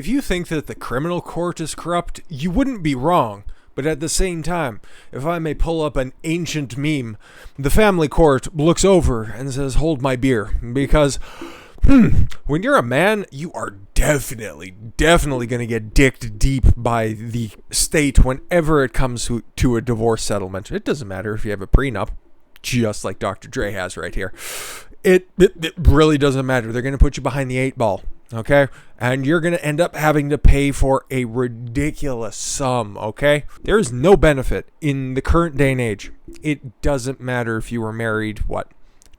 If you think that the criminal court is corrupt, you wouldn't be wrong. But at the same time, if I may pull up an ancient meme, the family court looks over and says, hold my beer. Because, when you're a man, you are definitely going to get dicked deep by the state whenever it comes to a divorce settlement. It doesn't matter if you have a prenup, just like Dr. Dre has right here. It really doesn't matter. They're going to put you behind the 8 ball. Okay? And you're going to end up having to pay for a ridiculous sum, okay? There's no benefit in the current day and age. It doesn't matter if you were married,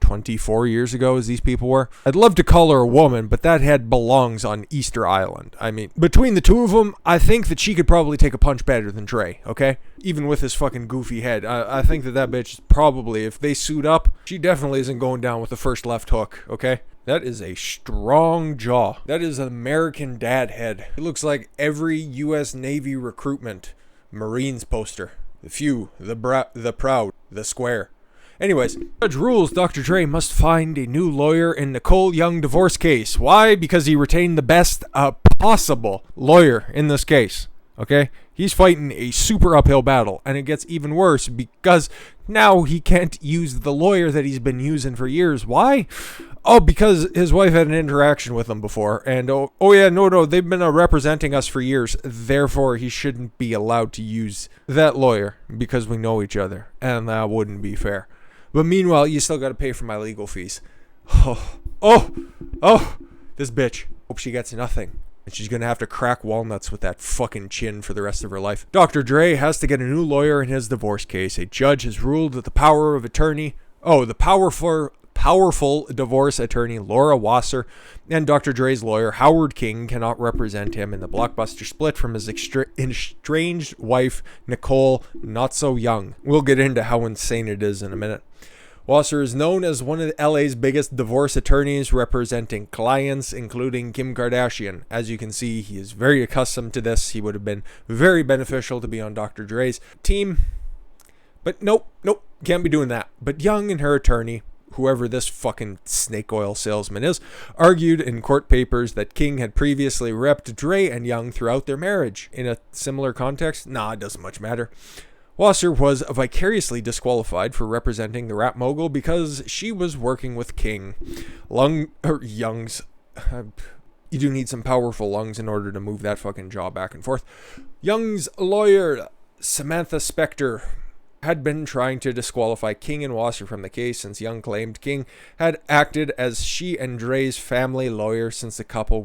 24 years ago as these people were? I'd love to call her a woman, but that head belongs on Easter Island. I mean, between the two of them, I think that she could probably take a punch better than Dre, okay? Even with his fucking goofy head. I think that bitch is probably, if they suit up, she definitely isn't going down with the first left hook, okay? That is a strong jaw. That is an American dad head. It looks like every U.S. Navy recruitment Marines poster. The few, the proud, the square. Anyways, judge rules Dr. Dre must find a new lawyer in Nicole Young divorce case. Why? Because he retained the best possible lawyer in this case. Okay? He's fighting a super uphill battle, and it gets even worse because now he can't use the lawyer that he's been using for years. Why? Oh, because his wife had an interaction with him before, and they've been representing us for years. Therefore, he shouldn't be allowed to use that lawyer because we know each other, and that wouldn't be fair. But meanwhile, you still got to pay for my legal fees. This bitch. Hope she gets nothing. And she's going to have to crack walnuts with that fucking chin for the rest of her life. Dr. Dre has to get a new lawyer in his divorce case. A judge has ruled that the powerful divorce attorney Laura Wasser and Dr. Dre's lawyer Howard King cannot represent him in the blockbuster split from his estranged wife Nicole Not So Young. We'll get into how insane it is in a minute. Wasser is known as one of LA's biggest divorce attorneys, representing clients including Kim Kardashian. As you can see, he is very accustomed to this. He would have been very beneficial to be on Dr. Dre's team. But nope, can't be doing that. But Young and her attorney, whoever this fucking snake oil salesman is, argued in court papers that King had previously repped Dre and Young throughout their marriage. In a similar context, it doesn't much matter. Wasser was vicariously disqualified for representing the rap mogul because she was working with King. Young's... you do need some powerful lungs in order to move that fucking jaw back and forth. Young's lawyer, Samantha Spector, had been trying to disqualify King and Wasser from the case since Young claimed King had acted as she and Dre's family lawyer since her couple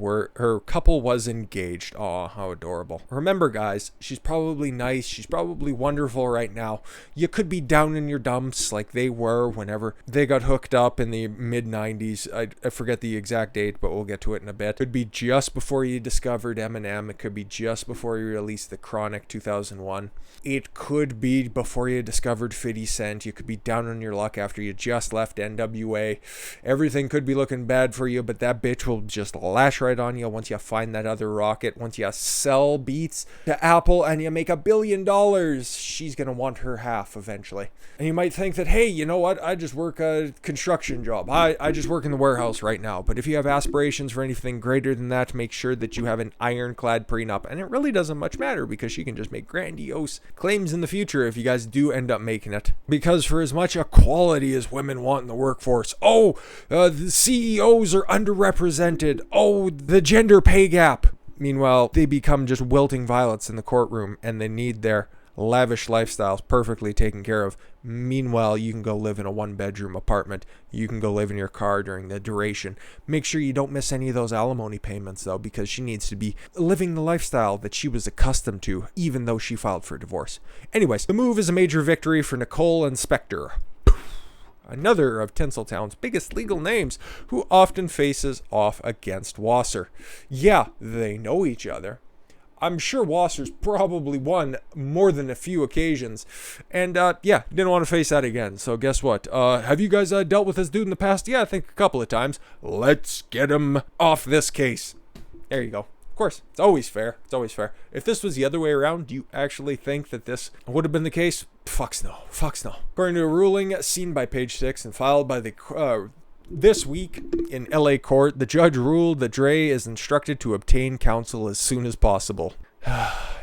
was engaged. Aw, how adorable. Remember, guys, she's probably nice, she's probably wonderful right now. You could be down in your dumps like they were whenever they got hooked up in the mid-90s. I forget the exact date, but we'll get to it in a bit. It could be just before you discovered Eminem. It could be just before you released The Chronic 2001. It could be before you discovered 50 Cent. You could be down on your luck after you just left NWA. Everything could be looking bad for you, but that bitch will just lash right on you once you find that other rocket. Once you sell Beats to Apple and you make $1 billion, she's going to want her half eventually. And you might think that, hey, you know what? I just work a construction job. I just work in the warehouse right now. But if you have aspirations for anything greater than that, make sure that you have an ironclad prenup. And it really doesn't much matter because she can just make grandiose claims in the future if you guys do end up making it. Because for as much equality as women want in the workforce, the CEOs are underrepresented, the gender pay gap. Meanwhile, they become just wilting violets in the courtroom and they need their lavish lifestyles perfectly taken care of. Meanwhile, you can go live in a 1-bedroom apartment. You can go live in your car during the duration. Make sure you don't miss any of those alimony payments, though, because she needs to be living the lifestyle that she was accustomed to, even though she filed for divorce. Anyways, the move is a major victory for Nicole and Spector, another of Tinseltown's biggest legal names, who often faces off against Wasser. Yeah, they know each other. I'm sure Wasser's probably won more than a few occasions. And, didn't want to face that again. So guess what? Have you guys dealt with this dude in the past? Yeah, I think a couple of times. Let's get him off this case. There you go. Of course, it's always fair. It's always fair. If this was the other way around, do you actually think that this would have been the case? Fucks no. According to a ruling seen by Page 6 and filed by the This week in LA court, the judge ruled that Dre is instructed to obtain counsel as soon as possible.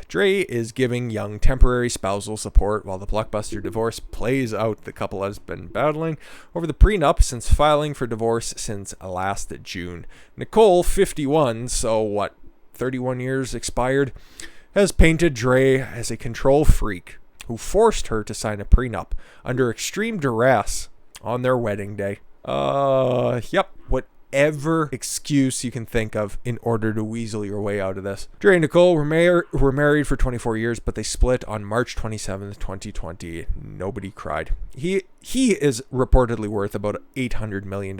Dre is giving Young temporary spousal support while the blockbuster divorce plays out. The couple has been battling over the prenup since filing for divorce since last June. Nicole, 51, so 31 years expired, has painted Dre as a control freak who forced her to sign a prenup under extreme duress on their wedding day. Whatever excuse you can think of in order to weasel your way out of this. Dre and Nicole were married for 24 years, but they split on March 27th, 2020. Nobody cried. He is reportedly worth about $800 million,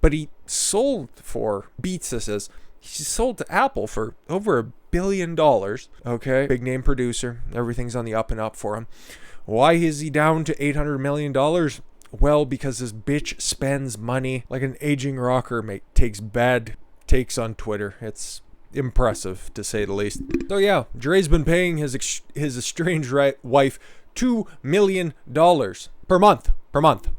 but he sold for, Beats this is, he sold to Apple for over $1 billion. Okay, big name producer. Everything's on the up and up for him. Why is he down to $800 million? Well, because this bitch spends money like an aging rocker, takes bad takes on Twitter. It's impressive, to say the least. So yeah, Dre's been paying his estranged wife $2 million per month.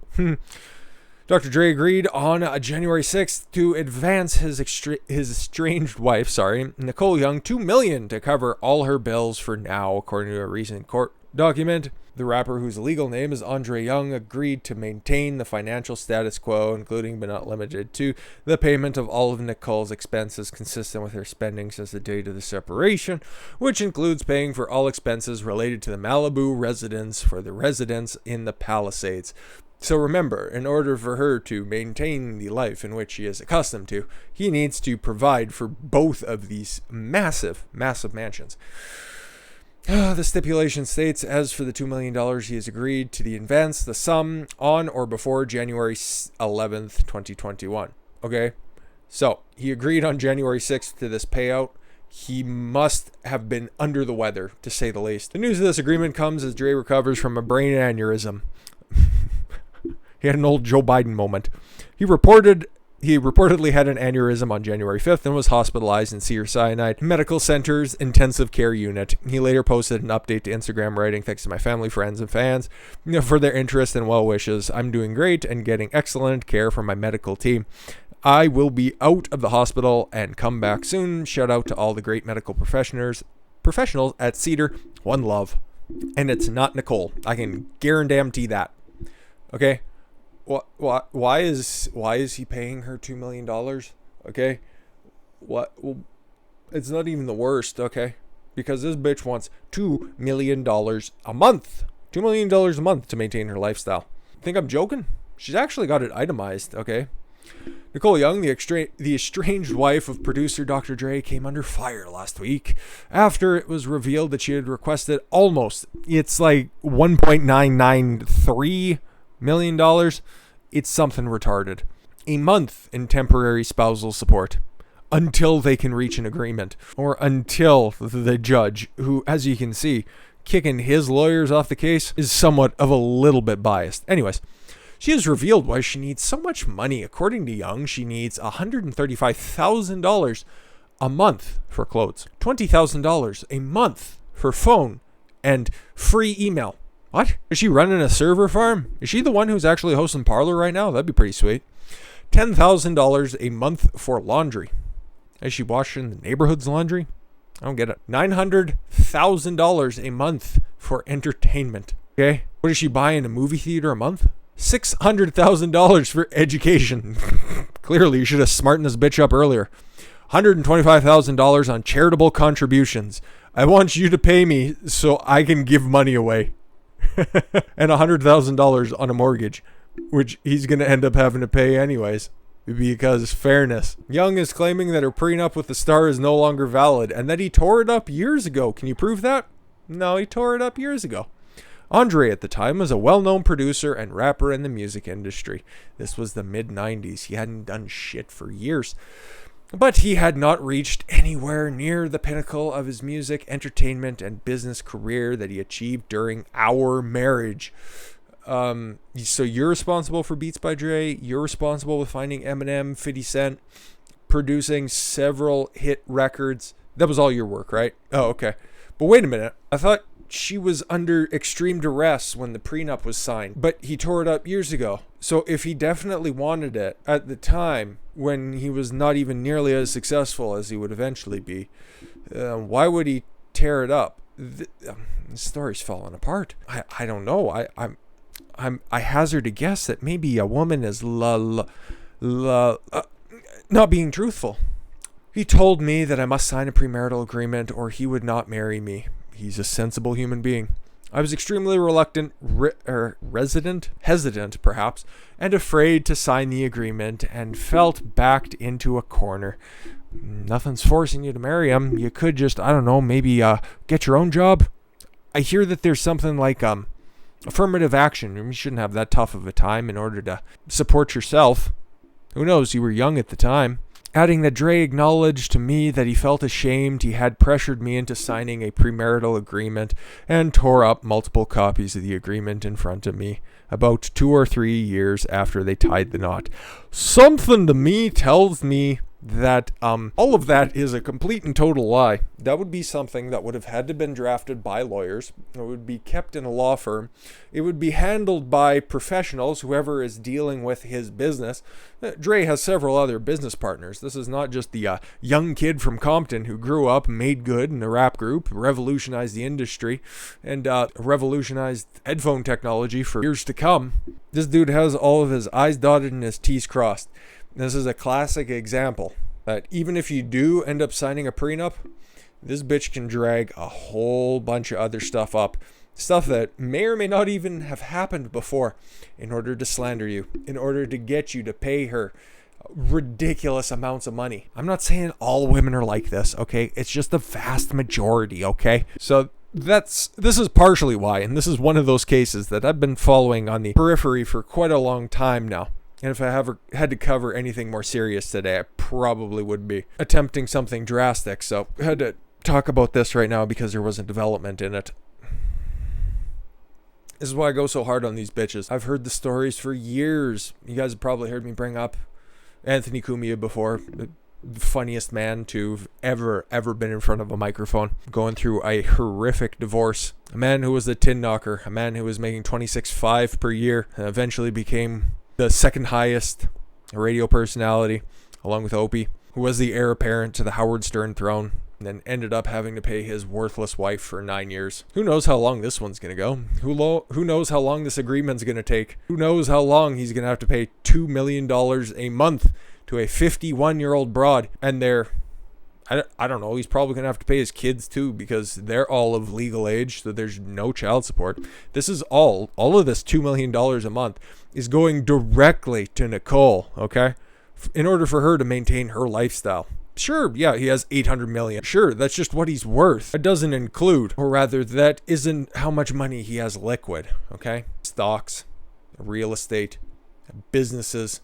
Dr. Dre agreed on January 6th to advance his estranged wife, Nicole Young, $2 million to cover all her bills for now, according to a recent court document. The rapper, whose legal name is Andre Young, agreed to maintain the financial status quo, including but not limited to the payment of all of Nicole's expenses consistent with her spending since the date of the separation, which includes paying for all expenses related to the Malibu residence for the residents in the Palisades. So remember, in order for her to maintain the life in which she is accustomed to, he needs to provide for both of these massive, massive mansions. The stipulation states, as for the $2 million, he has agreed to the advance the sum on or before January 11th, 2021. Okay? So, he agreed on January 6th to this payout. He must have been under the weather, to say the least. The news of this agreement comes as Dre recovers from a brain aneurysm. He had an old Joe Biden moment. He reportedly had an aneurysm on January 5th and was hospitalized in Cedars-Sinai Medical Center's intensive care unit. He later posted an update to Instagram writing, "Thanks to my family, friends, and fans for their interest and well wishes. I'm doing great and getting excellent care from my medical team. I will be out of the hospital and come back soon. Shout out to all the great medical professionals at Cedar. One love." And it's not Nicole. I can guarantee that. Okay? Why is he paying her $2 million? Okay, well, it's not even the worst. Okay, because this bitch wants $2 million a month. $2 million a month to maintain her lifestyle. Think I'm joking? She's actually got it itemized. Okay, Nicole Young, the estranged wife of producer Dr. Dre, came under fire last week after it was revealed that she had requested it's like $1.993 million. It's something retarded. A month in temporary spousal support until they can reach an agreement, or until the judge, who, as you can see, kicking his lawyers off the case, is somewhat of a little bit biased. Anyways, she has revealed why she needs so much money. According to Young, she needs $135,000 a month for clothes, $20,000 a month for phone and free email. What? Is she running a server farm? Is she the one who's actually hosting Parlor right now? That'd be pretty sweet. $10,000 a month for laundry. Is she washing the neighborhood's laundry? I don't get it. $900,000 a month for entertainment. Okay. What is she buying a movie theater a month? $600,000 for education. Clearly, you should have smartened this bitch up earlier. $125,000 on charitable contributions. I want you to pay me so I can give money away. And $100,000 on a mortgage, which he's going to end up having to pay anyways, because fairness. Young is claiming that her prenup with the star is no longer valid and that he tore it up years ago. Can you prove that? No, he tore it up years ago. Andre at the time was a well-known producer and rapper in the music industry. This was the mid-90s. He hadn't done shit for years. But he had not reached anywhere near the pinnacle of his music, entertainment, and business career that he achieved during our marriage. So you're responsible for Beats by Dre. You're responsible with finding Eminem, 50 Cent, producing several hit records. That was all your work, right? Oh, okay. But wait a minute. I thought she was under extreme duress when the prenup was signed, but he tore it up years ago. So if he definitely wanted it at the time when he was not even nearly as successful as he would eventually be, why would he tear it up? The story's falling apart. I don't know. I hazard a guess that maybe a woman is not being truthful. He told me that I must sign a premarital agreement or he would not marry me. He's a sensible human being. I was extremely reluctant, hesitant perhaps, and afraid to sign the agreement and felt backed into a corner. Nothing's forcing you to marry him. You could just, I don't know, maybe get your own job. I hear that there's something like affirmative action. You shouldn't have that tough of a time in order to support yourself. Who knows? You were young at the time. Adding that Dre acknowledged to me that he felt ashamed he had pressured me into signing a premarital agreement and tore up multiple copies of the agreement in front of me about 2 or 3 years after they tied the knot. Something to me tells me that all of that is a complete and total lie. That would be something that would have had to been drafted by lawyers. It would be kept in a law firm. It would be handled by professionals, whoever is dealing with his business. Dre has several other business partners. This is not just the young kid from Compton who grew up, made good in a rap group, revolutionized the industry, and revolutionized headphone technology for years to come. This dude has all of his I's dotted and his T's crossed. This is a classic example that even if you do end up signing a prenup, this bitch can drag a whole bunch of other stuff up. Stuff that may or may not even have happened before in order to slander you, in order to get you to pay her ridiculous amounts of money. I'm not saying all women are like this, okay? It's just the vast majority, okay? So this is partially why, and this is one of those cases that I've been following on the periphery for quite a long time now. And if I ever had to cover anything more serious today, I probably would be attempting something drastic. So I had to talk about this right now because there wasn't development in it. This is why I go so hard on these bitches. I've heard the stories for years. You guys have probably heard me bring up Anthony Cumia before. The funniest man to have ever been in front of a microphone. Going through a horrific divorce. A man who was a tin knocker. A man who was making $26,500 per year. And eventually became the second highest radio personality, along with Opie, who was the heir apparent to the Howard Stern throne, and then ended up having to pay his worthless wife for 9 years. Who knows how long this one's going to go? Who knows how long this agreement's going to take? Who knows how long he's going to have to pay $2 million a month to a 51-year-old broad, and I don't know, he's probably going to have to pay his kids too because they're all of legal age, so there's no child support. This is all of this $2 million a month is going directly to Nicole, okay? In order for her to maintain her lifestyle. Sure, yeah, he has $800 million. Sure, that's just what he's worth. It doesn't include, or rather, that isn't how much money he has liquid, okay? Stocks, real estate, businesses.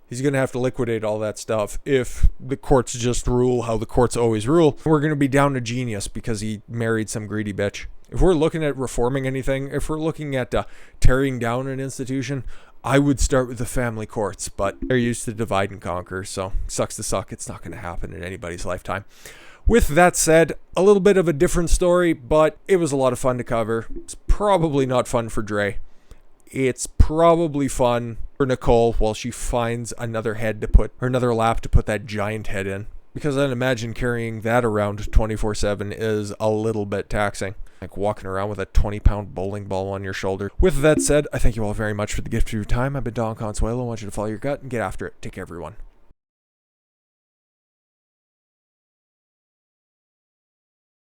He's going to have to liquidate all that stuff if the courts just rule how the courts always rule. We're going to be down to genius because he married some greedy bitch. If we're looking at reforming anything, if we're looking at tearing down an institution, I would start with the family courts, but they're used to divide and conquer, so sucks to suck. It's not going to happen in anybody's lifetime. With that said, a little bit of a different story, but it was a lot of fun to cover. It's probably not fun for Dre. It's probably fun for Nicole while she finds another lap to put that giant head in. Because I'd imagine carrying that around 24/7 is a little bit taxing. Like walking around with a 20-pound bowling ball on your shoulder. With that said, I thank you all very much for the gift of your time. I've been Don Consuelo. I want you to follow your gut and get after it. Take care, everyone.